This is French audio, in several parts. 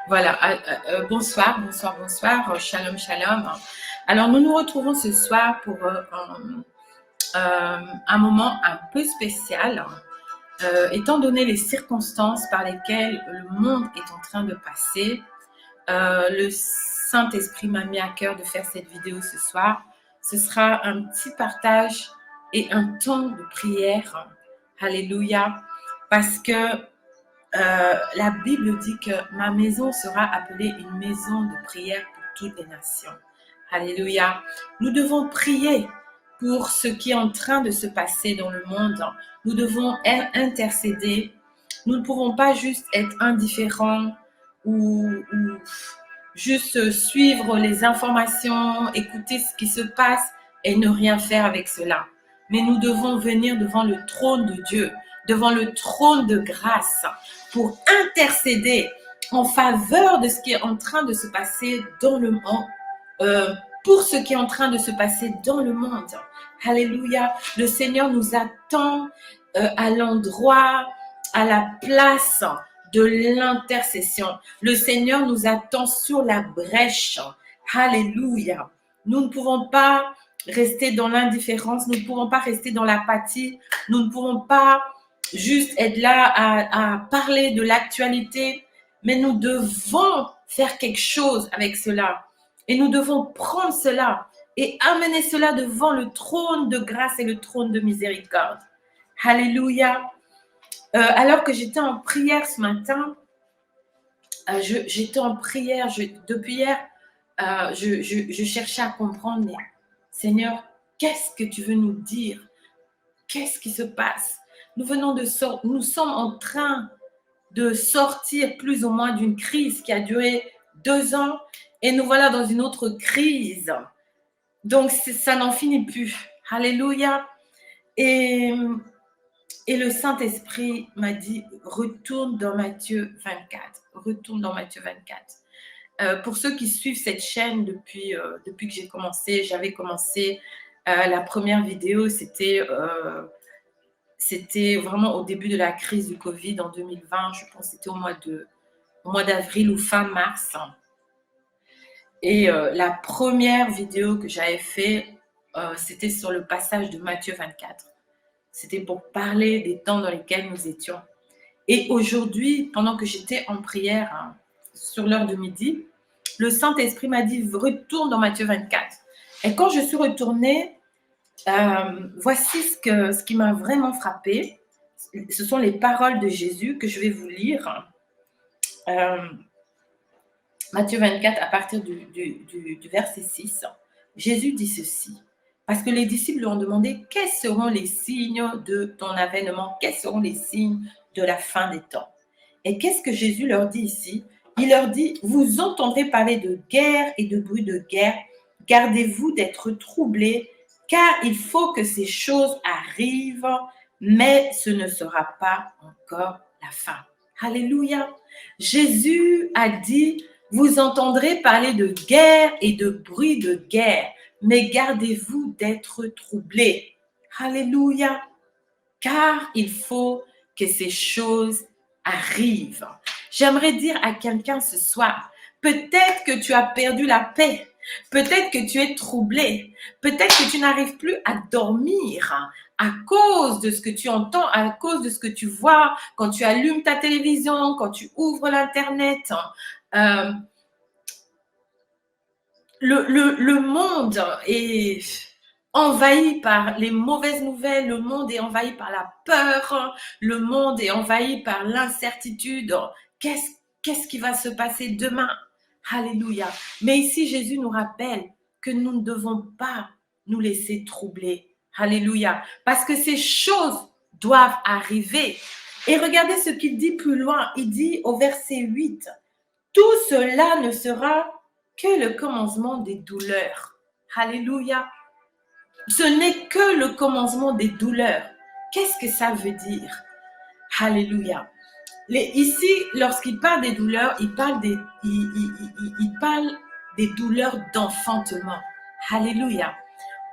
Voilà, bonsoir, bonsoir, bonsoir, shalom, shalom. Alors, nous nous retrouvons ce soir pour un moment un peu spécial, étant donné les circonstances par lesquelles le monde est en train de passer. Le Saint-Esprit m'a mis à cœur de faire cette vidéo ce soir. Ce sera un petit partage et un temps de prière. Alléluia. Parce que la Bible dit que ma maison sera appelée une maison de prière pour toutes les nations. Alléluia. Nous devons prier pour ce qui est en train de se passer dans le monde. Nous devons intercéder. Nous ne pouvons pas juste être indifférents ou juste suivre les informations, écouter ce qui se passe et ne rien faire avec cela. Mais nous devons venir devant le trône de Dieu, devant le trône de grâce, pour intercéder en faveur de ce qui est en train de se passer dans le monde, pour ce qui est en train de se passer dans le monde. Alléluia. Le Seigneur nous attend à l'endroit, à la place de l'intercession. Le Seigneur nous attend sur la brèche. Alléluia. Nous ne pouvons pas rester dans l'indifférence, nous ne pouvons pas rester dans l'apathie, nous ne pouvons pas juste être là à parler de l'actualité, mais nous devons faire quelque chose avec cela. Et nous devons prendre cela et amener cela devant le trône de grâce et le trône de miséricorde. Alléluia. Alors que j'étais en prière ce matin, j'étais en prière, depuis hier, je cherchais à comprendre, mais Seigneur, qu'est-ce que tu veux nous dire? Qu'est-ce qui se passe? Nous sommes en train de sortir plus ou moins d'une crise qui a duré 2 ans et nous voilà dans une autre crise. Donc, ça n'en finit plus. Alléluia. Et le Saint-Esprit m'a dit, retourne dans Matthieu 24. Retourne dans Matthieu 24. Pour ceux qui suivent cette chaîne depuis que j'ai commencé, j'avais commencé la première vidéo, c'était vraiment au début de la crise du Covid en 2020, je pense que c'était au mois d'avril ou fin mars. Et la première vidéo que j'avais fait, c'était sur le passage de Matthieu 24. C'était pour parler des temps dans lesquels nous étions. Et aujourd'hui, pendant que j'étais en prière sur l'heure de midi, le Saint-Esprit m'a dit, retourne dans Matthieu 24. Et quand je suis retournée, voici ce qui m'a vraiment frappée. Ce sont les paroles de Jésus que je vais vous lire. Matthieu 24, à partir du verset 6. Jésus dit ceci. Parce que les disciples lui ont demandé, quels seront les signes de ton avènement? Quels seront les signes de la fin des temps? Et qu'est-ce que Jésus leur dit ici? Il leur dit, vous entendrez parler de guerre et de bruit de guerre. Gardez-vous d'être troublés, car il faut que ces choses arrivent, mais ce ne sera pas encore la fin. Alléluia. Jésus a dit, vous entendrez parler de guerre et de bruit de guerre, mais gardez-vous d'être troublés. Alléluia. Car il faut que ces choses arrivent. J'aimerais dire à quelqu'un ce soir, peut-être que tu as perdu la paix, peut-être que tu es troublé, peut-être que tu n'arrives plus à dormir à cause de ce que tu entends, à cause de ce que tu vois quand tu allumes ta télévision, quand tu ouvres l'Internet. Le monde est envahi par les mauvaises nouvelles, le monde est envahi par la peur, le monde est envahi par l'incertitude. Qu'est-ce qui va se passer demain? Alléluia. Mais ici, Jésus nous rappelle que nous ne devons pas nous laisser troubler. Alléluia. Parce que ces choses doivent arriver. Et regardez ce qu'il dit plus loin. Il dit au verset 8, tout cela ne sera que le commencement des douleurs. Alléluia. Ce n'est que le commencement des douleurs. Qu'est-ce que ça veut dire? Alléluia. Ici, lorsqu'il parle des douleurs, il parle des douleurs d'enfantement. Alléluia.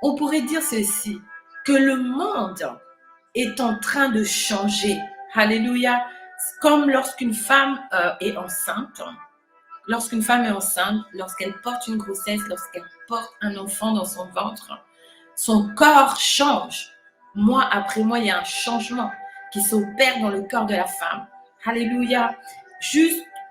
On pourrait dire ceci, que le monde est en train de changer. Alléluia. Comme lorsqu'une femme est enceinte, lorsqu'une femme est enceinte, lorsqu'elle porte une grossesse, lorsqu'elle porte un enfant dans son ventre, son corps change. Mois après mois, il y a un changement qui s'opère dans le corps de la femme. Alléluia.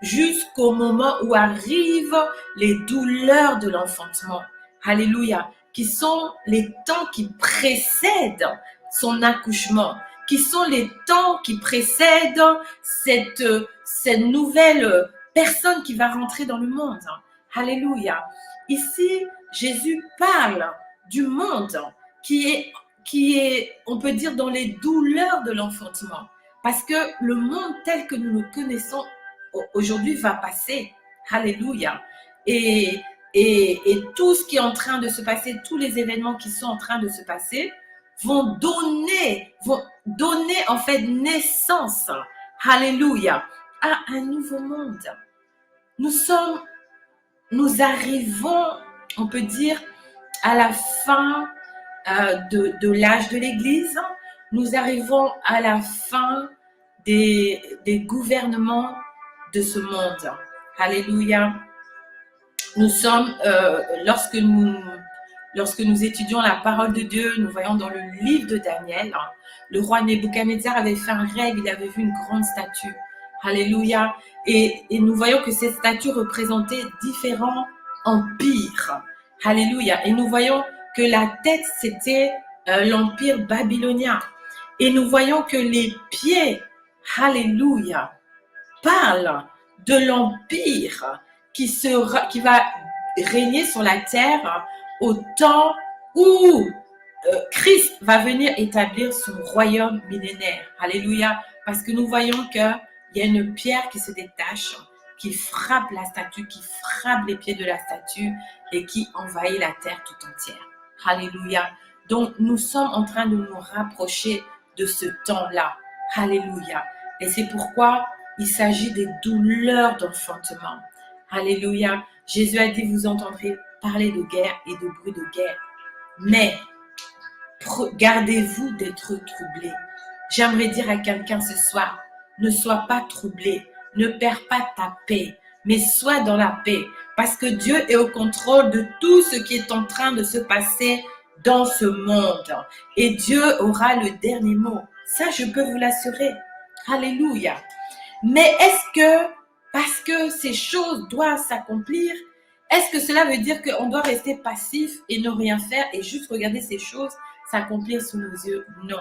Jusqu'au moment où arrivent les douleurs de l'enfantement. Alléluia. Qui sont les temps qui précèdent son accouchement, qui sont les temps qui précèdent cette nouvelle personne qui va rentrer dans le monde. Alléluia. Ici, Jésus parle du monde qui est, on peut dire, dans les douleurs de l'enfantement. Parce que le monde tel que nous le connaissons aujourd'hui va passer. Alléluia. Et tout ce qui est en train de se passer, tous les événements qui sont en train de se passer, vont donner en fait naissance, alléluia, à un nouveau monde. Nous arrivons, on peut dire, à la fin de l'âge de l'Église. Nous arrivons à la fin des gouvernements de ce monde. Alléluia. Nous sommes, lorsque nous étudions la parole de Dieu, nous voyons dans le livre de Daniel, le roi Nebuchadnezzar avait fait un rêve, il avait vu une grande statue. Alléluia. Et nous voyons que cette statue représentait différents empires. Alléluia. Et nous voyons que la tête, c'était l'empire babylonien. Et nous voyons que les pieds, alléluia, parlent de l'empire qui va régner sur la terre au temps où Christ va venir établir son royaume millénaire. Alléluia. Parce que nous voyons qu'il y a une pierre qui se détache, qui frappe la statue, qui frappe les pieds de la statue et qui envahit la terre tout entière. Alléluia. Donc, nous sommes en train de nous rapprocher de ce temps-là. Alléluia. Et c'est pourquoi il s'agit des douleurs d'enfantement. Alléluia. Jésus a dit, vous entendrez parler de guerre et de bruit de guerre. Mais, gardez-vous d'être troublés. J'aimerais dire à quelqu'un ce soir, ne sois pas troublé, ne perds pas ta paix, mais sois dans la paix. Parce que Dieu est au contrôle de tout ce qui est en train de se passer dans ce monde. Et Dieu aura le dernier mot. Ça, je peux vous l'assurer. Alléluia. Mais est-ce que, parce que ces choses doivent s'accomplir, est-ce que cela veut dire qu'on doit rester passif et ne rien faire et juste regarder ces choses s'accomplir sous nos yeux? Non.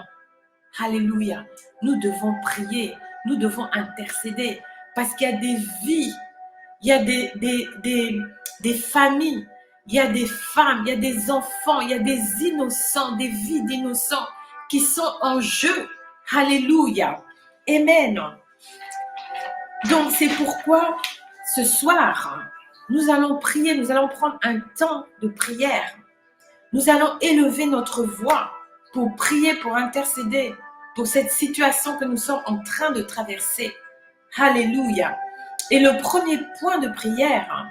Alléluia. Nous devons prier, nous devons intercéder parce qu'il y a des vies, il y a des familles, il y a des femmes, il y a des enfants, il y a des innocents, des vies d'innocents qui sont en jeu. Alléluia. Amen. Donc, c'est pourquoi ce soir, nous allons prier, nous allons prendre un temps de prière. Nous allons élever notre voix pour prier, pour intercéder pour cette situation que nous sommes en train de traverser. Alléluia. Et le premier point de prière,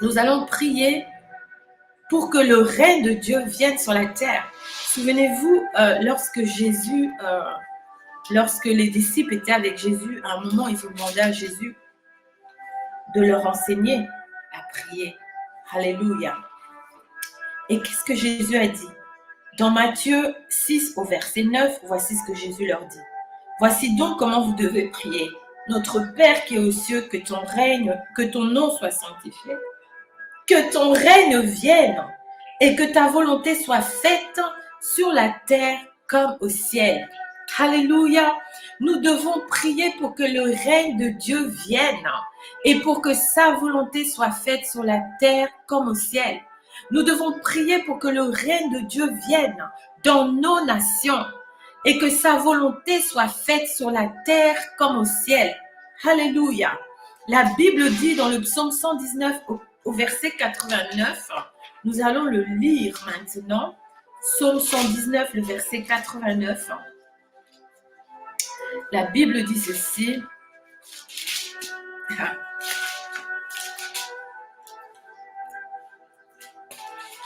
nous allons prier pour que le règne de Dieu vienne sur la terre. Souvenez-vous, lorsque les disciples étaient avec Jésus, à un moment, ils ont demandé à Jésus de leur enseigner à prier. Alléluia. Et qu'est-ce que Jésus a dit? Dans Matthieu 6 au verset 9, voici ce que Jésus leur dit. Voici donc comment vous devez prier. Notre Père qui est aux cieux, que ton nom soit sanctifié, que ton règne vienne et que ta volonté soit faite sur la terre comme au ciel. Alléluia. Nous devons prier pour que le règne de Dieu vienne et pour que sa volonté soit faite sur la terre comme au ciel. Nous devons prier pour que le règne de Dieu vienne dans nos nations et que sa volonté soit faite sur la terre comme au ciel. Alléluia. La Bible dit dans le psaume 119 au verset 89, nous allons le lire maintenant. Psaume 119, le verset 89. La Bible dit ceci.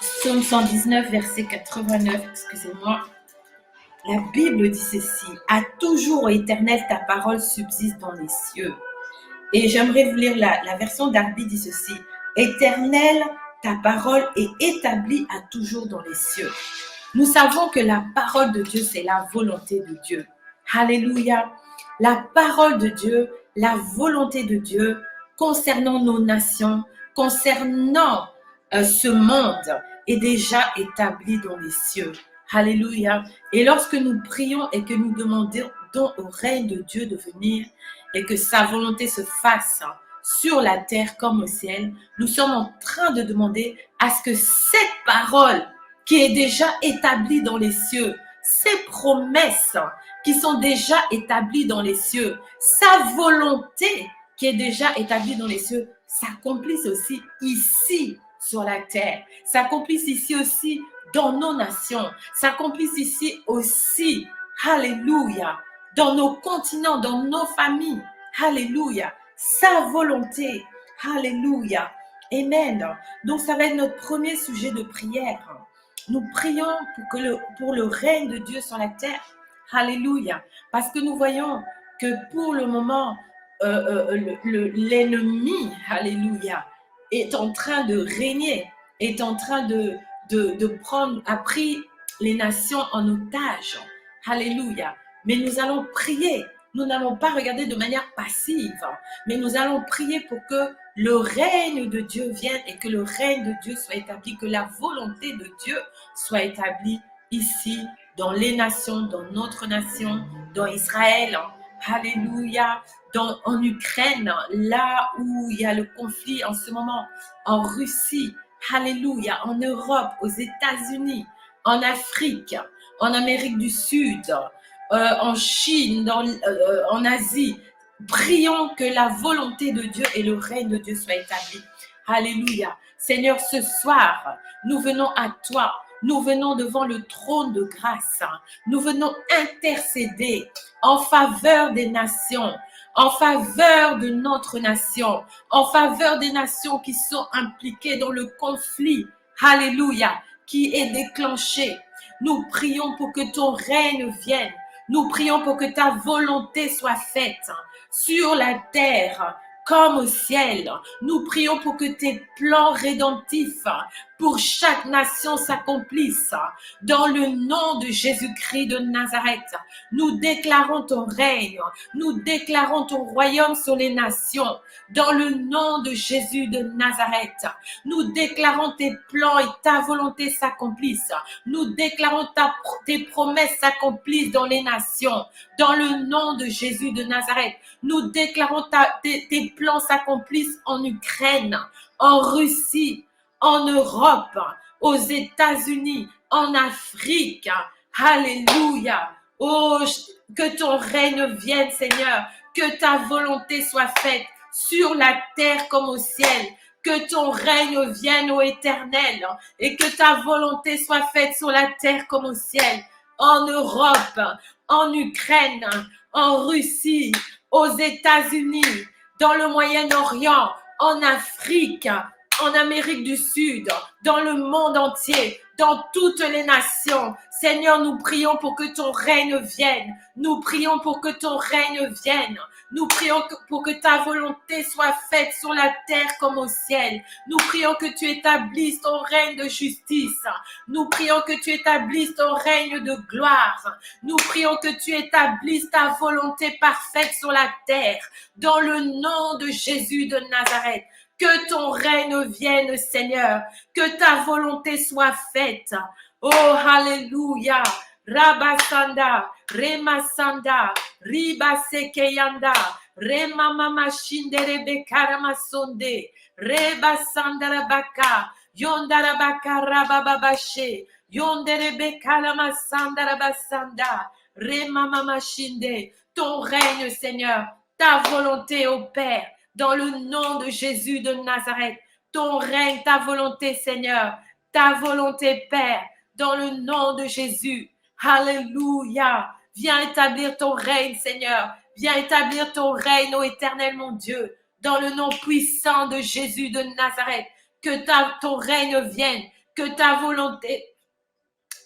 Psaume 119, verset 89, excusez-moi. La Bible dit ceci. À toujours, ô Éternel, ta parole subsiste dans les cieux. Et j'aimerais vous lire la version Darby dit ceci. Éternel, ta parole est établie à toujours dans les cieux. Nous savons que la parole de Dieu, c'est la volonté de Dieu. Alléluia. La parole de Dieu, la volonté de Dieu concernant nos nations, concernant ce monde, est déjà établie dans les cieux. Alléluia. Et lorsque nous prions et que nous demandons au règne de Dieu de venir et que sa volonté se fasse sur la terre comme au ciel, nous sommes en train de demander à ce que cette parole qui est déjà établie dans les cieux, ces promesses qui sont déjà établies dans les cieux, sa volonté qui est déjà établie dans les cieux, s'accomplisse aussi ici sur la terre, s'accomplisse ici aussi dans nos nations, s'accomplisse ici aussi, alléluia, dans nos continents, dans nos familles, alléluia, sa volonté, alléluia, amen. Donc ça va être notre premier sujet de prière. Nous prions pour le règne de Dieu sur la terre. Alléluia. Parce que nous voyons que pour le moment, l'ennemi, alléluia, est en train de régner, est en train de prendre, a pris les nations en otage. Alléluia. Mais nous allons prier. Nous n'allons pas regarder de manière passive, mais nous allons prier pour que le règne de Dieu vienne et que le règne de Dieu soit établi, que la volonté de Dieu soit établie ici, dans les nations, dans notre nation, dans Israël. Alléluia. En Ukraine, là où il y a le conflit en ce moment, en Russie, alléluia, en Europe, aux États-Unis, en Afrique, en Amérique du Sud, en Chine, en Asie. Prions que la volonté de Dieu et le règne de Dieu soient établis. Alléluia. Seigneur, ce soir, nous venons à toi. Nous venons devant le trône de grâce. Nous venons intercéder en faveur des nations, en faveur de notre nation, en faveur des nations qui sont impliquées dans le conflit. Alléluia, qui est déclenché. Nous prions pour que ton règne vienne. Nous prions pour que ta volonté soit faite sur la terre comme au ciel. Nous prions pour que tes plans rédemptifs pour chaque nation s'accomplissent. Dans le nom de Jésus-Christ de Nazareth, nous déclarons ton règne, nous déclarons ton royaume sur les nations. Dans le nom de Jésus de Nazareth, nous déclarons tes plans et ta volonté s'accomplissent. Nous déclarons tes promesses s'accomplissent dans les nations. Dans le nom de Jésus de Nazareth, nous déclarons tes plans s'accomplissent en Ukraine, en Russie, en Europe, aux États-Unis, en Afrique. Alléluia. Oh, que ton règne vienne, Seigneur. Que ta volonté soit faite sur la terre comme au ciel. Que ton règne vienne, ô Éternel, et que ta volonté soit faite sur la terre comme au ciel. En Europe, en Ukraine, en Russie, aux États-Unis, dans le Moyen-Orient, en Afrique, en Amérique du Sud, dans le monde entier, dans toutes les nations. Seigneur, nous prions pour que ton règne vienne. Nous prions pour que ton règne vienne. Nous prions pour que ta volonté soit faite sur la terre comme au ciel. Nous prions que tu établisses ton règne de justice. Nous prions que tu établisses ton règne de gloire. Nous prions que tu établisses ta volonté parfaite sur la terre. Dans le nom de Jésus de Nazareth. Que ton règne vienne, Seigneur. Que ta volonté soit faite. Oh, alléluia. Rabasanda, Remasanda, Ribasekeyanda, Remamama Shindere Karamasonde, Rebasandarabaka, Yondarabaka Rabababashe, Yonderebe Kalamasandarabasanda, Remamama Shinde. Ton règne, Seigneur, ta volonté, ô Père, dans le nom de Jésus de Nazareth. Ton règne, ta volonté, Seigneur, ta volonté, Père, dans le nom de Jésus. Alléluia. Viens établir ton règne, Seigneur. Viens établir ton règne, ô Éternel, mon Dieu, dans le nom puissant de Jésus de Nazareth. Que ton règne vienne, que ta volonté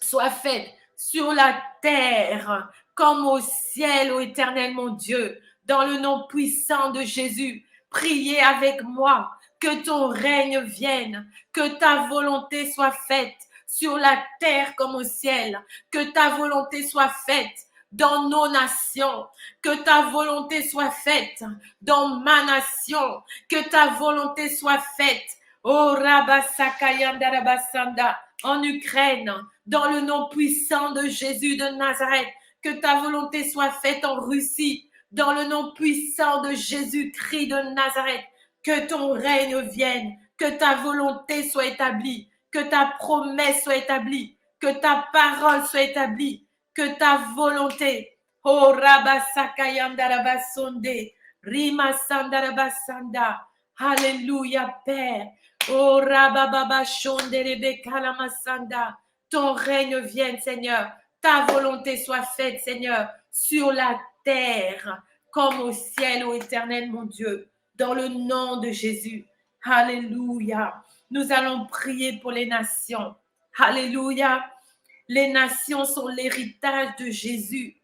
soit faite sur la terre comme au ciel, ô Éternel, mon Dieu, dans le nom puissant de Jésus. priez avec moi. Que ton règne vienne, que ta volonté soit faite sur la terre comme au ciel. Que ta volonté soit faite dans nos nations. Que ta volonté soit faite dans ma nation. Que ta volonté soit faite. Oh Rabasakayanda Rabasanda, en Ukraine, dans le nom puissant de Jésus de Nazareth. Que ta volonté soit faite en Russie, dans le nom puissant de Jésus-Christ de Nazareth. Que ton règne vienne, que ta volonté soit établie, que ta promesse soit établie, que ta parole soit établie, que ta volonté. Oh Rabasakayanda Rabasonde, Rima Sandarabasanda. Alléluia, Père. Oh Rabababa Shonderebe Kalamasanda. Ton règne vienne, Seigneur. Ta volonté soit faite, Seigneur, sur la terre comme au ciel, ô Éternel, mon Dieu. Dans le nom de Jésus. Alléluia. Nous allons prier pour les nations. Alléluia. Les nations sont l'héritage de Jésus.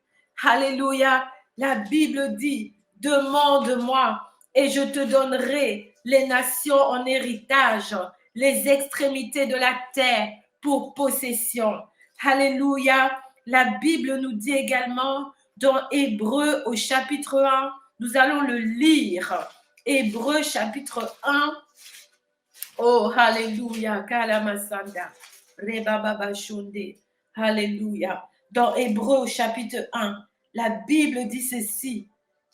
Alléluia. La Bible dit, demande-moi et je te donnerai les nations en héritage, les extrémités de la terre pour possession. Alléluia. La Bible nous dit également dans Hébreux au chapitre 1, nous allons le lire. Hébreux chapitre 1. Oh, alléluia. Kalamasanda. Rebababa shonde. Alléluia. Dans Hébreux chapitre 1, la Bible dit ceci,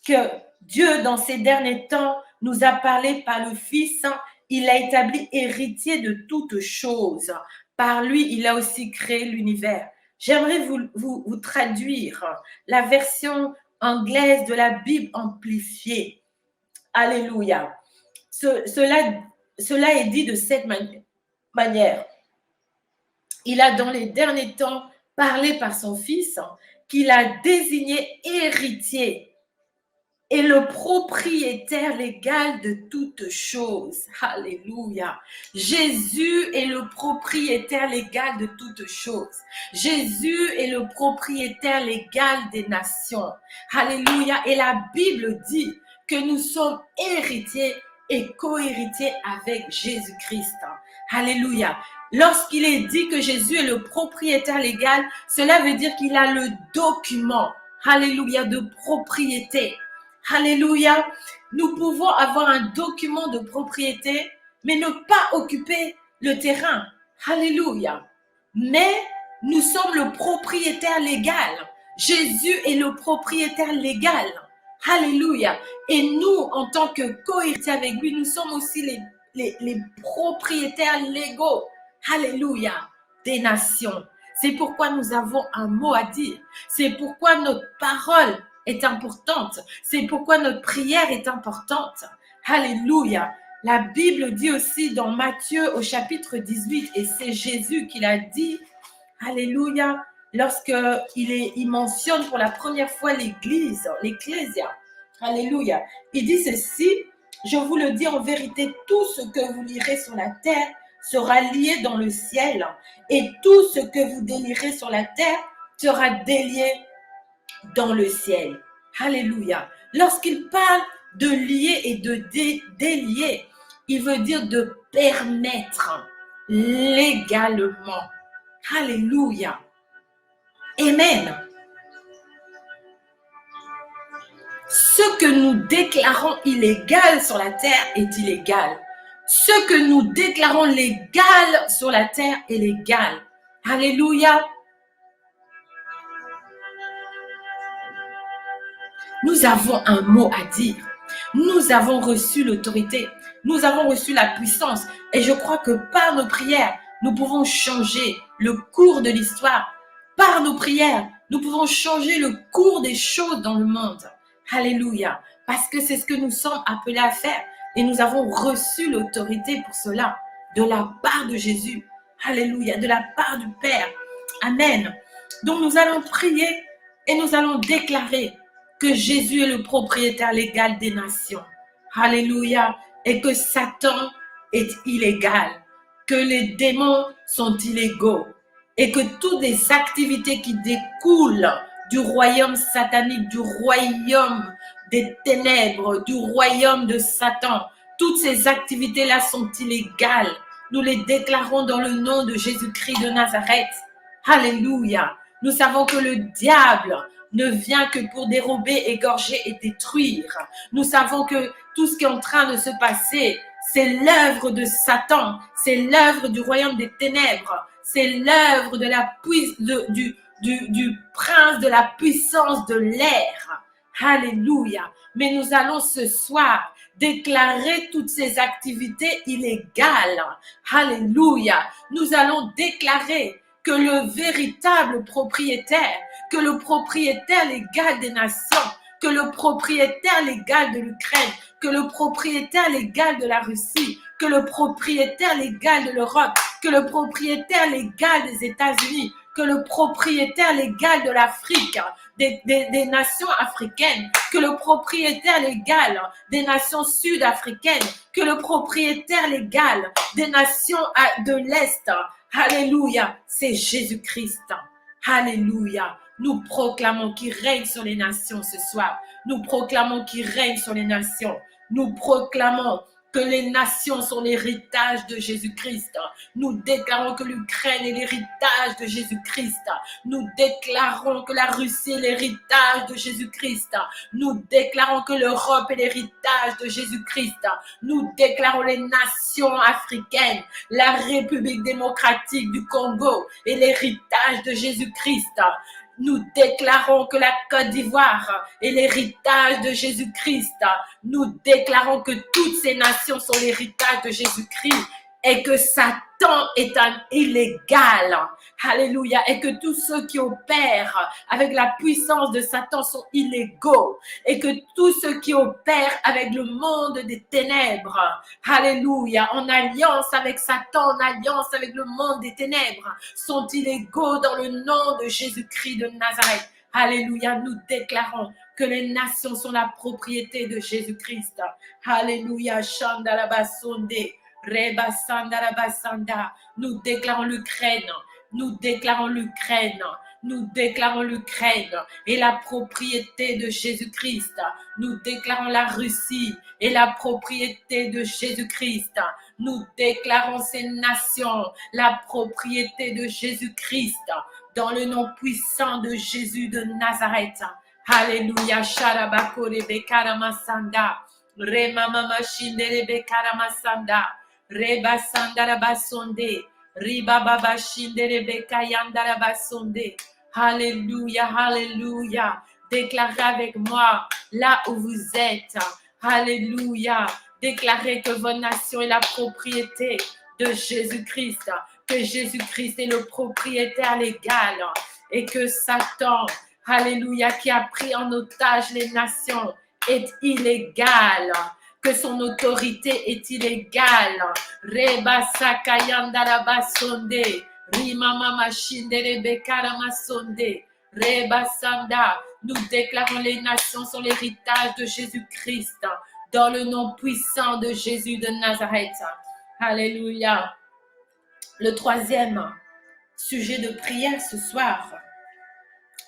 que Dieu, dans ces derniers temps, nous a parlé par le Fils. Il a établi héritier de toutes choses. Par lui, il a aussi créé l'univers. J'aimerais vous traduire la version anglaise de la Bible amplifiée. Alléluia. Cela est dit de cette manière. Il a dans les derniers temps parlé par son Fils qu'il a désigné héritier et le propriétaire légal de toutes choses. Alléluia. Jésus est le propriétaire légal de toutes choses. Jésus est le propriétaire légal des nations. Alléluia. Et la Bible dit que nous sommes héritiers et co-héritiers avec Jésus-Christ. Alléluia. Lorsqu'il est dit que Jésus est le propriétaire légal, cela veut dire qu'il a le document, alléluia, de propriété. Alléluia. Nous pouvons avoir un document de propriété, mais ne pas occuper le terrain. Alléluia. Mais nous sommes le propriétaire légal. Jésus est le propriétaire légal. Alléluia. Et nous, en tant que co-héritiers avec lui, nous sommes aussi les propriétaires légaux. Alléluia. Des nations. C'est pourquoi nous avons un mot à dire. C'est pourquoi notre parole est importante. C'est pourquoi notre prière est importante. Alléluia. La Bible dit aussi dans Matthieu au chapitre 18, et c'est Jésus qui l'a dit, alléluia, lorsqu'il mentionne pour la première fois l'Église, l'Ecclésia. Alléluia. Il dit ceci, je vous le dis en vérité, tout ce que vous lirez sur la terre sera lié dans le ciel, et tout ce que vous délierez sur la terre sera délié dans le ciel. Alléluia. Lorsqu'il parle de lier et de délier, il veut dire de permettre légalement. Alléluia. Amen. Ce que nous déclarons illégal sur la terre est illégal. Ce que nous déclarons légal sur la terre est légal. Alléluia. Nous avons un mot à dire. Nous avons reçu l'autorité. Nous avons reçu la puissance. Et je crois que par nos prières, nous pouvons changer le cours de l'histoire. Par nos prières, nous pouvons changer le cours des choses dans le monde. Alléluia. Parce que c'est ce que nous sommes appelés à faire. Et nous avons reçu l'autorité pour cela. De la part de Jésus. Alléluia. De la part du Père. Amen. Donc nous allons prier et nous allons déclarer que Jésus est le propriétaire légal des nations. Alléluia. Et que Satan est illégal. Que les démons sont illégaux. Et que toutes les activités qui découlent du royaume satanique, du royaume des ténèbres, du royaume de Satan. Toutes ces activités-là sont illégales. Nous les déclarons dans le nom de Jésus-Christ de Nazareth. Alléluia. Nous savons que le diable ne vient que pour dérober, égorger et détruire. Nous savons que tout ce qui est en train de se passer, c'est l'œuvre de Satan, c'est l'œuvre du royaume des ténèbres, c'est l'œuvre de la du prince de la puissance de l'air. Alléluia. Mais nous allons ce soir déclarer toutes ces activités illégales. Alléluia. Nous allons déclarer que le véritable propriétaire, que le propriétaire légal des nations, que le propriétaire légal de l'Ukraine, que le propriétaire légal de la Russie, que le propriétaire légal de l'Europe, que le propriétaire légal des États-Unis, que le propriétaire légal de l'Afrique, des nations africaines, que le propriétaire légal des nations sud-africaines, que le propriétaire légal des nations de l'Est, alléluia, c'est Jésus-Christ. Alléluia. Nous proclamons qu'il règne sur les nations ce soir. Nous proclamons qu'il règne sur les nations. Nous proclamons que les nations sont l'héritage de Jésus-Christ. Nous déclarons que l'Ukraine est l'héritage de Jésus-Christ. Nous déclarons que la Russie est l'héritage de Jésus-Christ. Nous déclarons que l'Europe est l'héritage de Jésus-Christ. Nous déclarons les nations africaines, la République démocratique du Congo est l'héritage de Jésus-Christ. Nous déclarons que la Côte d'Ivoire est l'héritage de Jésus-Christ. Nous déclarons que toutes ces nations sont l'héritage de Jésus-Christ et que Satan est un illégal. Alléluia. Et que tous ceux qui opèrent avec la puissance de Satan sont illégaux. Et que tous ceux qui opèrent avec le monde des ténèbres, alléluia, en alliance avec Satan, en alliance avec le monde des ténèbres, sont illégaux dans le nom de Jésus-Christ de Nazareth. Alléluia. Nous déclarons que les nations sont la propriété de Jésus-Christ. Alléluia. Shandalabasonde. Reba Sandarabasanda. Nous déclarons l'Ukraine. Nous déclarons l'Ukraine. Nous déclarons l'Ukraine et la propriété de Jésus-Christ. Nous déclarons la Russie et la propriété de Jésus-Christ. Nous déclarons ces nations, la propriété de Jésus-Christ, dans le nom puissant de Jésus de Nazareth. Alléluia. Sharabakore Karamasanda. Remama Shindere Karamasanda. Reba Sandarabasonde. Riba Baba Shindere Kayandarabasonde. Alléluia, alléluia. Déclarez avec moi là où vous êtes. Alléluia. Déclarez que votre nation est la propriété de Jésus-Christ. Que Jésus-Christ est le propriétaire légal. Et que Satan, alléluia, qui a pris en otage les nations, est illégal. Que son autorité est illégale. Reba Sakayandalabasonde. Rimama Shindere Bekaramasonde. Reba Sanda. Nous déclarons les nations sont l'héritage de Jésus-Christ. Dans le nom puissant de Jésus de Nazareth. Alléluia. Le troisième sujet de prière ce soir.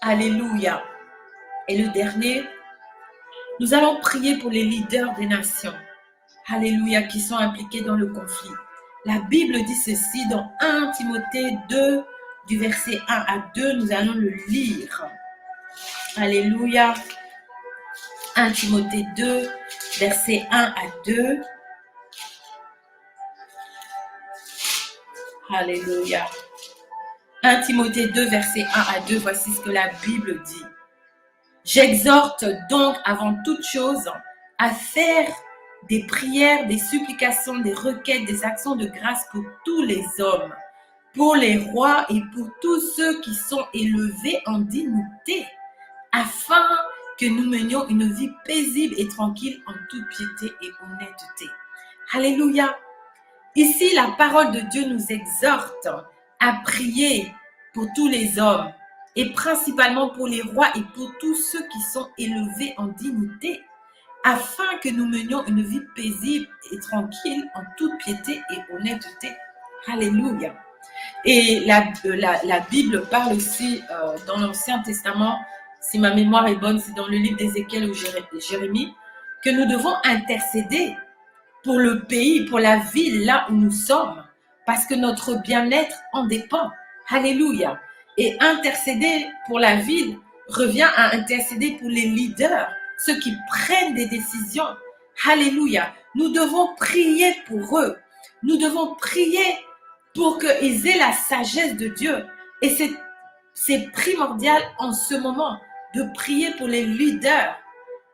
Alléluia. Et le dernier, nous allons prier pour les leaders des nations. Alléluia, qui sont impliqués dans le conflit. La Bible dit ceci dans 1 Timothée 2, du verset 1 à 2, nous allons le lire. Alléluia. 1 Timothée 2, verset 1 à 2. Alléluia. 1 Timothée 2, verset 1 à 2, voici ce que la Bible dit. J'exhorte donc avant toute chose à faire des prières, des supplications, des requêtes, des actions de grâce pour tous les hommes, pour les rois et pour tous ceux qui sont élevés en dignité, afin que nous menions une vie paisible et tranquille en toute piété et honnêteté. Alléluia. Ici, la parole de Dieu nous exhorte à prier pour tous les hommes et principalement pour les rois et pour tous ceux qui sont élevés en dignité, afin que nous menions une vie paisible et tranquille en toute piété et honnêteté. Alléluia. Et la Bible parle aussi dans l'Ancien Testament si ma mémoire est bonne, c'est dans le livre d'Ézéchiel ou Jérémie, que nous devons intercéder pour le pays, pour la ville là où nous sommes, parce que notre bien-être en dépend. Alléluia. Et intercéder pour la ville revient à intercéder pour les leaders, ceux qui prennent des décisions. Alléluia. Nous devons prier pour eux. Nous devons prier pour qu'ils aient la sagesse de Dieu. Et c'est primordial en ce moment de prier pour les leaders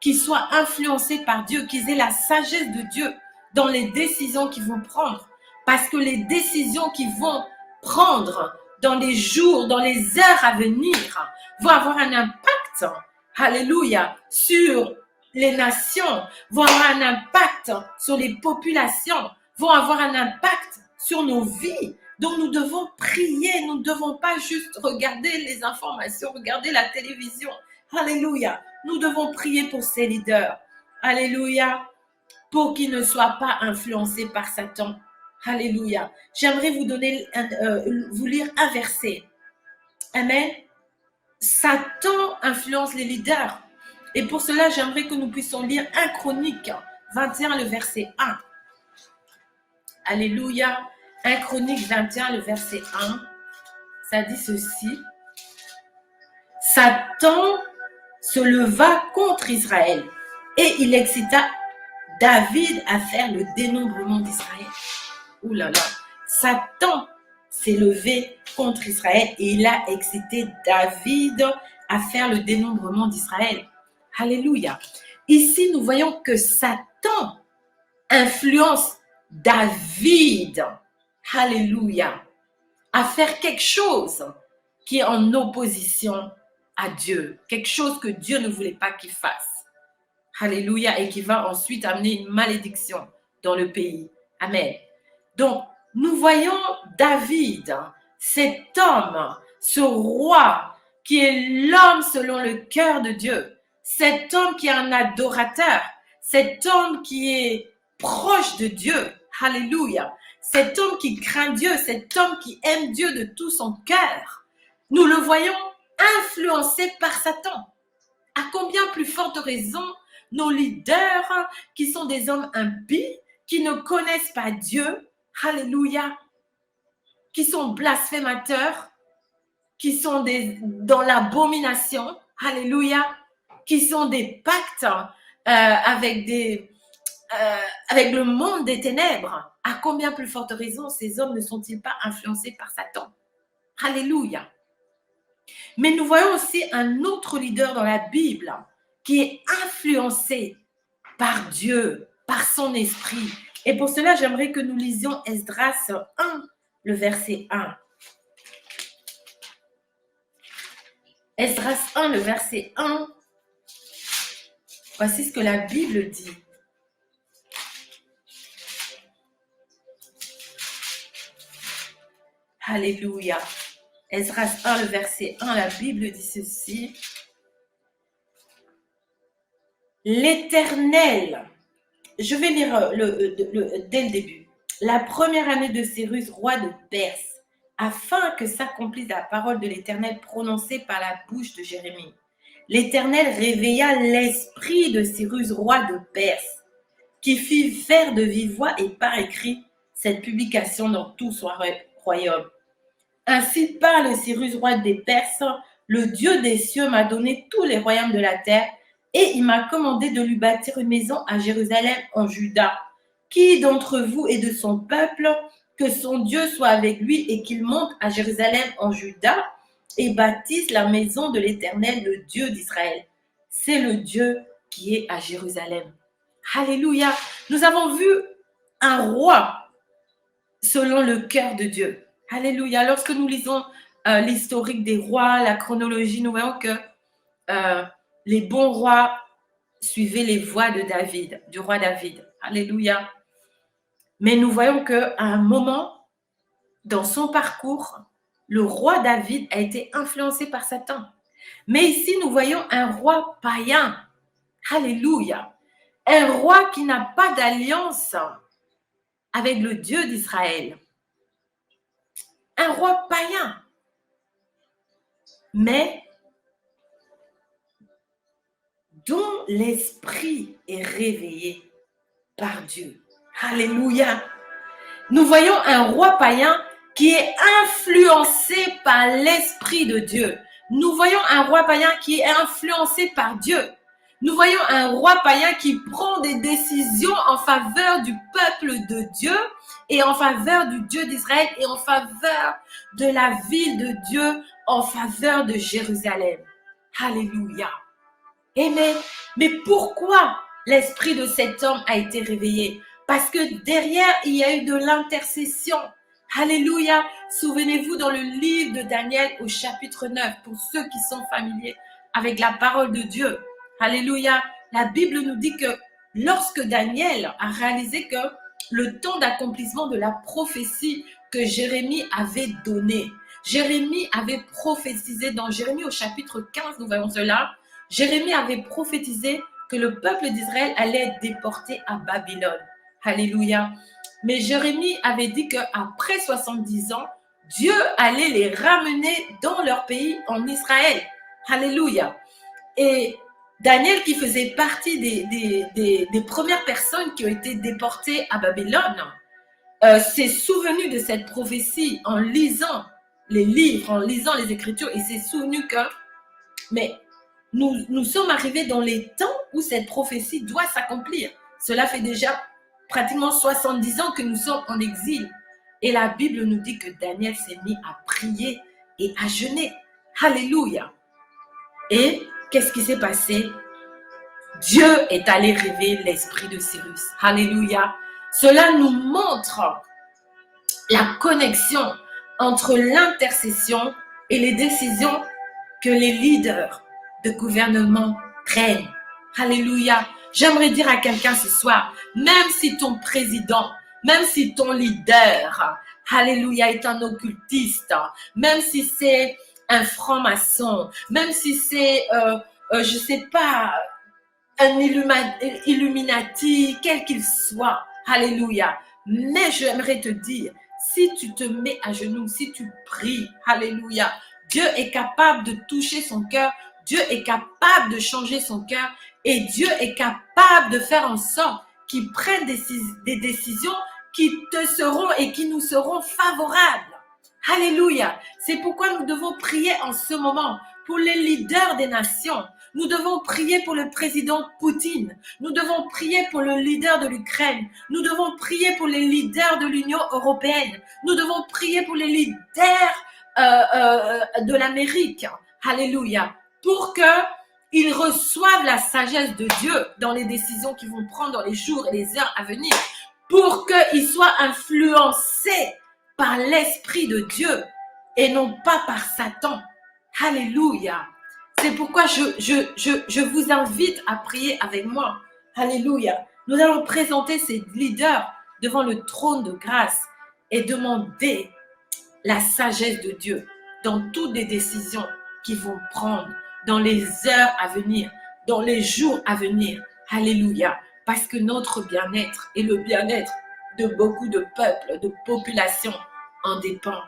qui soient influencés par Dieu, qu'ils aient la sagesse de Dieu dans les décisions qu'ils vont prendre. Parce que les décisions qu'ils vont prendre dans les jours, dans les heures à venir, vont avoir un impact, alléluia, sur les nations, vont avoir un impact sur les populations, vont avoir un impact sur nos vies. Donc nous devons prier, nous ne devons pas juste regarder les informations, regarder la télévision. Alléluia. Nous devons prier pour ces leaders. Alléluia. Pour qu'ils ne soient pas influencés par Satan. Alléluia. J'aimerais vous lire un verset. Amen. Satan influence les leaders. Et pour cela, j'aimerais que nous puissions lire 1 Chronique 21, le verset 1. Alléluia. 1 Chronique 21, le verset 1. Ça dit ceci. Satan se leva contre Israël et il excita David à faire le dénombrement d'Israël. Ouh là là. Satan s'est levé contre Israël et il a excité David à faire le dénombrement d'Israël. Alléluia. Ici, nous voyons que Satan influence David. Alléluia. À faire quelque chose qui est en opposition à Dieu. Quelque chose que Dieu ne voulait pas qu'il fasse. Alléluia. Et qui va ensuite amener une malédiction dans le pays. Amen. Donc, nous voyons David, cet homme, ce roi qui est l'homme selon le cœur de Dieu, cet homme qui est un adorateur, cet homme qui est proche de Dieu. Alléluia. Cet homme qui craint Dieu, cet homme qui aime Dieu de tout son cœur. Nous le voyons influencé par Satan. À combien plus forte raison nos leaders qui sont des hommes impies, qui ne connaissent pas Dieu, alléluia, qui sont blasphémateurs, qui sont dans l'abomination, alléluia, qui sont des pactes avec le monde des ténèbres. À combien plus forte raison ces hommes ne sont-ils pas influencés par Satan? Alléluia. Mais nous voyons aussi un autre leader dans la Bible qui est influencé par Dieu, par son esprit. Et pour cela, j'aimerais que nous lisions Esdras 1, le verset 1. Esdras 1, le verset 1. Voici ce que la Bible dit. Alléluia. Esdras 1, le verset 1, la Bible dit ceci. L'Éternel, je vais lire dès le début. La première année de Cyrus, roi de Perse, afin que s'accomplisse la parole de l'Éternel prononcée par la bouche de Jérémie. L'Éternel réveilla l'esprit de Cyrus, roi de Perse, qui fit faire de vive voix et par écrit cette publication dans tout son royaume. Ainsi parle Cyrus, roi des Perses, le Dieu des cieux m'a donné tous les royaumes de la terre et il m'a commandé de lui bâtir une maison à Jérusalem en Juda. Qui d'entre vous est de son peuple, que son Dieu soit avec lui et qu'il monte à Jérusalem en Juda et bâtisse la maison de l'Éternel, le Dieu d'Israël. C'est le Dieu qui est à Jérusalem. Alléluia. Nous avons vu un roi selon le cœur de Dieu. Alléluia. Lorsque nous lisons l'historique des rois, la chronologie, nous voyons que les bons rois suivaient les voies de David, du roi David. Alléluia. Mais nous voyons qu'à un moment, dans son parcours, le roi David a été influencé par Satan. Mais ici, nous voyons un roi païen. Alléluia. Un roi qui n'a pas d'alliance avec le Dieu d'Israël. Un roi païen. Mais dont l'esprit est réveillé par Dieu. Alléluia. Nous voyons un roi païen qui est influencé par l'Esprit de Dieu. Nous voyons un roi païen qui est influencé par Dieu. Nous voyons un roi païen qui prend des décisions en faveur du peuple de Dieu et en faveur du Dieu d'Israël et en faveur de la ville de Dieu, en faveur de Jérusalem. Alléluia. Amen. Mais pourquoi l'esprit de cet homme a été réveillé? Parce que derrière, il y a eu de l'intercession. Alléluia. Souvenez-vous dans le livre de Daniel au chapitre 9, pour ceux qui sont familiers avec la parole de Dieu. Alléluia. La Bible nous dit que lorsque Daniel a réalisé que le temps d'accomplissement de la prophétie que Jérémie avait donnée, Jérémie avait prophétisé dans Jérémie au chapitre 15, nous voyons cela. Jérémie avait prophétisé que le peuple d'Israël allait être déporté à Babylone. Alléluia. Mais Jérémie avait dit qu'après 70 ans, Dieu allait les ramener dans leur pays en Israël. Alléluia. Et Daniel, qui faisait partie des premières personnes qui ont été déportées à Babylone, s'est souvenu de cette prophétie en lisant les livres, en lisant les Écritures, et s'est souvenu que, mais nous sommes arrivés dans les temps où cette prophétie doit s'accomplir. Cela fait déjà pratiquement 70 ans que nous sommes en exil. Et la Bible nous dit que Daniel s'est mis à prier et à jeûner. Alléluia. Et qu'est-ce qui s'est passé? Dieu est allé révéler l'esprit de Cyrus. Alléluia. Cela nous montre la connexion entre l'intercession et les décisions que les leaders de gouvernement prennent. Alléluia. J'aimerais dire à quelqu'un ce soir, même si ton président, même si ton leader, alléluia, est un occultiste, même si c'est un franc-maçon, même si c'est, je sais pas, un Illuminati, quel qu'il soit, alléluia. Mais j'aimerais te dire, si tu te mets à genoux, si tu pries, alléluia, Dieu est capable de toucher son cœur, Dieu est capable de changer son cœur et Dieu est capable de faire en sorte qu'il prenne des décisions qui te seront et qui nous seront favorables. Alléluia. C'est pourquoi nous devons prier en ce moment pour les leaders des nations. Nous devons prier pour le président Poutine. Nous devons prier pour le leader de l'Ukraine. Nous devons prier pour les leaders de l'Union européenne. Nous devons prier pour les leaders de l'Amérique. Alléluia. Pour qu'ils reçoivent la sagesse de Dieu dans les décisions qu'ils vont prendre dans les jours et les heures à venir. Pour qu'ils soient influencés par l'Esprit de Dieu et non pas par Satan. Alléluia. C'est pourquoi je vous invite à prier avec moi. Alléluia. Nous allons présenter ces leaders devant le trône de grâce et demander la sagesse de Dieu dans toutes les décisions qu'ils vont prendre, dans les heures à venir, dans les jours à venir. Alléluia. Parce que notre bien-être et le bien-être de beaucoup de peuples, de populations en dépend.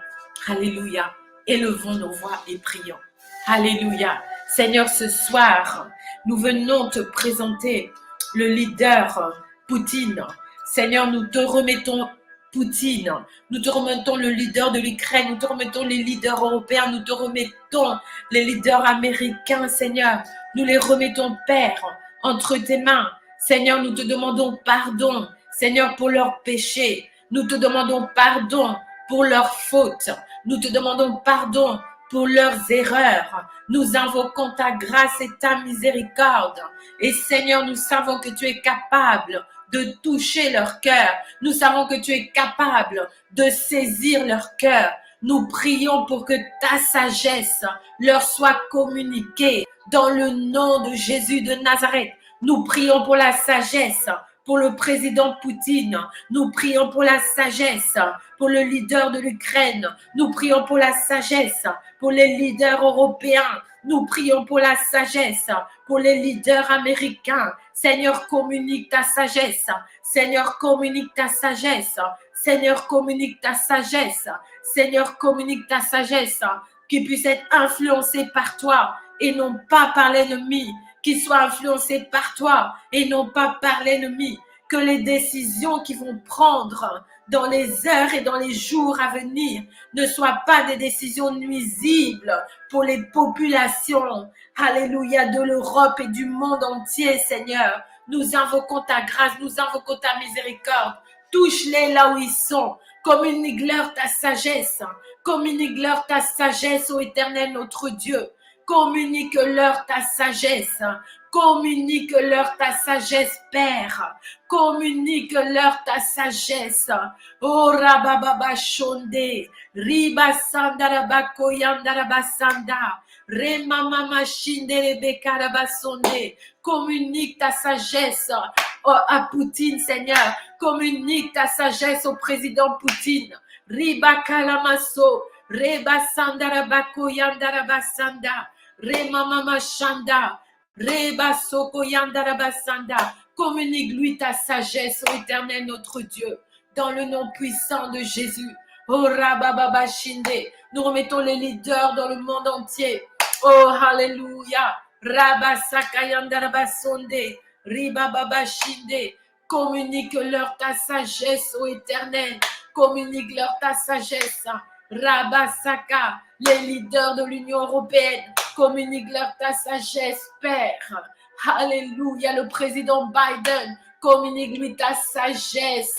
Alléluia. Élevons nos voix et prions. Alléluia. Seigneur, ce soir, nous venons te présenter le leader Poutine. Seigneur, nous te remettons Poutine. Nous te remettons le leader de l'Ukraine. Nous te remettons les leaders européens. Nous te remettons les leaders américains, Seigneur. Nous les remettons, Père, entre tes mains. Seigneur, nous te demandons pardon, Seigneur, pour leurs péchés. Nous te demandons pardon pour leurs fautes. Nous te demandons pardon pour leurs erreurs. Nous invoquons ta grâce et ta miséricorde. Et Seigneur, nous savons que tu es capable de toucher leur cœur. Nous savons que tu es capable de saisir leur cœur. Nous prions pour que ta sagesse leur soit communiquée dans le nom de Jésus de Nazareth. Nous prions pour la sagesse pour le président Poutine. Nous prions pour la sagesse pour le leader de l'Ukraine. Nous prions pour la sagesse pour les leaders européens. Nous prions pour la sagesse pour les leaders américains. Seigneur, communique ta sagesse. Seigneur, communique ta sagesse. Seigneur, communique ta sagesse. Seigneur, communique ta sagesse qui puisse être influencée par toi et non pas par l'ennemi, qui soient influencés par toi et non pas par l'ennemi. Que les décisions qu'ils vont prendre dans les heures et dans les jours à venir ne soient pas des décisions nuisibles pour les populations, alléluia, de l'Europe et du monde entier, Seigneur. Nous invoquons ta grâce, nous invoquons ta miséricorde. Touche-les là où ils sont. Communique-leur ta sagesse. Communique-leur ta sagesse, ô Éternel, notre Dieu. Communique-leur ta sagesse. Communique-leur ta sagesse, Père. Communique-leur ta sagesse. Oh, Rabababa Shonde. Riba Sandaraba Koyandaraba Sanda. Remamama Shinderebe Karabasonde. Communique ta sagesse à Poutine, Seigneur. Communique ta sagesse au président Poutine. Riba Kalamaso. Reba Sandarabako Yandarabasanda. Remamama Shanda. Reba Soko Yandarabasanda. Communique-lui ta sagesse, ô Éternel notre Dieu, dans le nom puissant de Jésus. Oh Rabababa Shinde. Nous remettons les leaders dans le monde entier. Oh, Alléluia. Rabba Sakayandarabasonde. Riba Baba Shinde. Communique-leur ta sagesse, ô Éternel. Communique-leur ta sagesse. Rabba Saka, les leaders de l'Union européenne. Communique-leur ta sagesse, Père. Alléluia. Le président Biden. Communique-lui ta sagesse.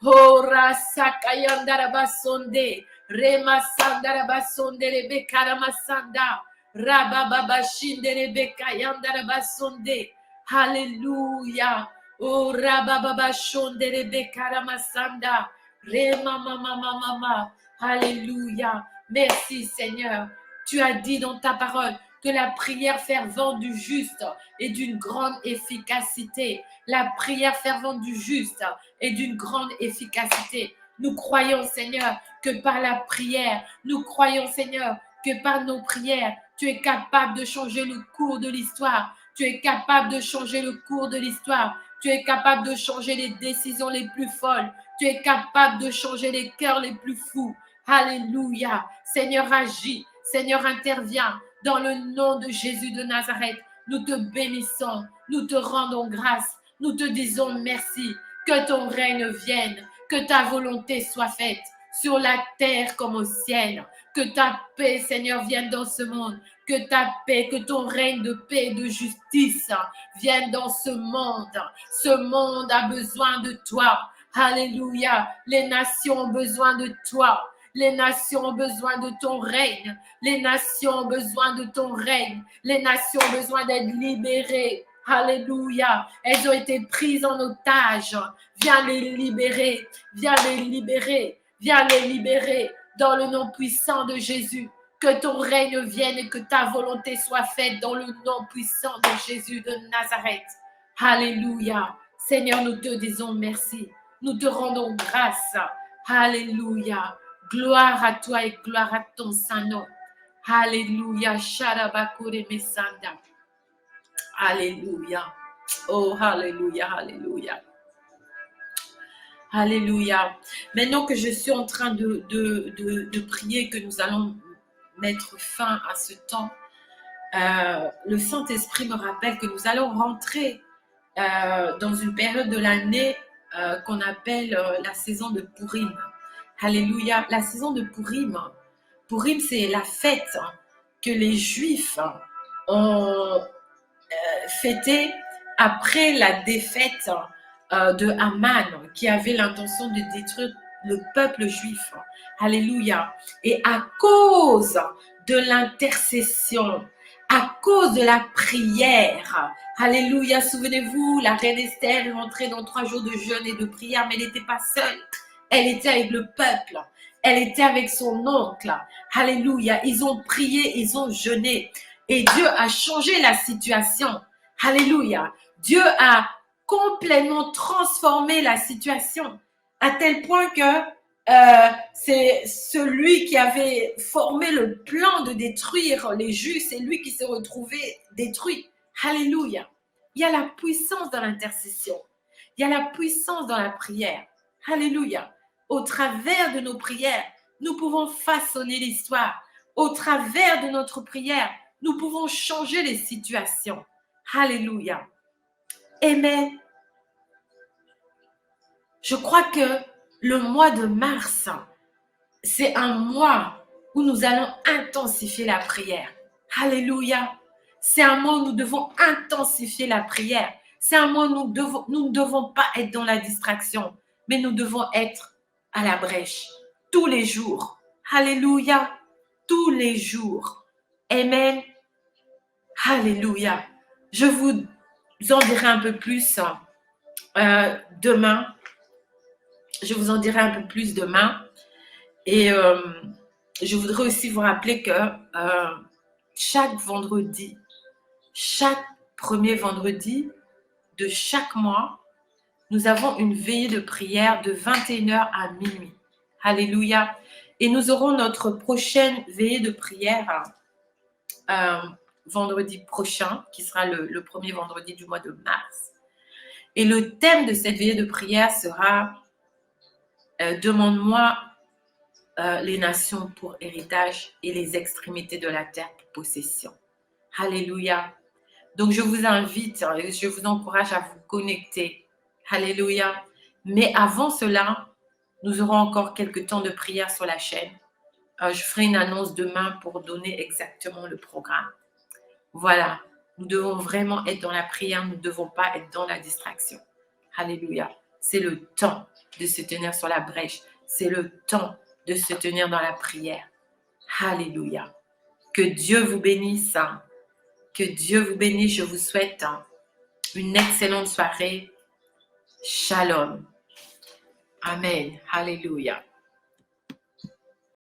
Oh, Rasakayandarabasonde. Rema Sandarabasonde Rebeka Masanda. Rababa Shinde Rebeka Yandarabasonde. Alléluia. Oh, Rababa Shonde Rebeka Masanda. Rema Mama. Alléluia. Merci Seigneur. Tu as dit dans ta parole que la prière fervente du juste est d'une grande efficacité. La prière fervente du juste est d'une grande efficacité. Nous croyons, Seigneur, que par la prière, nous croyons, Seigneur, que par nos prières, tu es capable de changer le cours de l'histoire. Tu es capable de changer le cours de l'histoire. Tu es capable de changer les décisions les plus folles. Tu es capable de changer les cœurs les plus fous. Alléluia. Seigneur, agis. Seigneur, interviens. Dans le nom de Jésus de Nazareth, nous te bénissons. Nous te rendons grâce. Nous te disons merci. Que ton règne vienne. Que ta volonté soit faite sur la terre comme au ciel. Que ta paix, Seigneur, vienne dans ce monde. Que ta paix, que ton règne de paix et de justice vienne dans ce monde. Ce monde a besoin de toi. Alléluia. Les nations ont besoin de toi. Les nations ont besoin de ton règne. Les nations ont besoin de ton règne. Les nations ont besoin d'être libérées. Alléluia. Elles ont été prises en otage. Viens les libérer. Viens les libérer. Viens les libérer dans le nom puissant de Jésus. Que ton règne vienne et que ta volonté soit faite dans le nom puissant de Jésus de Nazareth. Alléluia. Seigneur, nous te disons merci. Nous te rendons grâce. Alléluia. Gloire à toi et gloire à ton Saint-Nom. Alléluia. Sharabakure Mesanda. Alléluia. Oh, alléluia, alléluia. Alléluia. Maintenant que je suis en train de prier, que nous allons mettre fin à ce temps, le Saint-Esprit me rappelle que nous allons rentrer dans une période de l'année qu'on appelle la saison de Purim. Alléluia. La saison de Purim. Purim, c'est la fête que les Juifs ont fêtée après la défaite de Haman, qui avait l'intention de détruire le peuple juif. Alléluia. Et à cause de l'intercession, à cause de la prière, alléluia, souvenez-vous, la reine Esther est rentrée dans 3 jours de jeûne et de prière, mais elle n'était pas seule. Elle était avec le peuple. Elle était avec son oncle. Alléluia. Ils ont prié, ils ont jeûné. Et Dieu a changé la situation. Alléluia. Dieu a complètement transformé la situation à tel point que c'est celui qui avait formé le plan de détruire les Juifs, c'est lui qui s'est retrouvé détruit. Alléluia. Il y a la puissance dans l'intercession. Il y a la puissance dans la prière. Alléluia. Au travers de nos prières, nous pouvons façonner l'histoire. Au travers de notre prière, nous pouvons changer les situations. Alléluia. Amen. Je crois que le mois de mars, c'est un mois où nous allons intensifier la prière. Alléluia. C'est un mois où nous devons intensifier la prière. C'est un mois où nous ne devons pas être dans la distraction, mais nous devons être à la brèche tous les jours. Alléluia. Tous les jours. Amen. Alléluia. Je vous en dirai un peu plus demain. Je vous en dirai un peu plus demain. Et je voudrais aussi vous rappeler que chaque vendredi, chaque premier vendredi de chaque mois, nous avons une veillée de prière de 21h à minuit. Alléluia. Et nous aurons notre prochaine veillée de prière vendredi prochain, qui sera le premier vendredi du mois de mars. Et le thème de cette veillée de prière sera Demande-moi les nations pour héritage et les extrémités de la terre pour possession. Alléluia. Donc, je vous invite, je vous encourage à vous connecter. Alléluia. Mais avant cela, nous aurons encore quelques temps de prière sur la chaîne. Je ferai une annonce demain pour donner exactement le programme. Voilà. Nous devons vraiment être dans la prière. Nous ne devons pas être dans la distraction. Alléluia. C'est le temps de se tenir sur la brèche. C'est le temps de se tenir dans la prière. Alléluia. Que Dieu vous bénisse. Que Dieu vous bénisse. Je vous souhaite une excellente soirée. Shalom. Amen. Alléluia.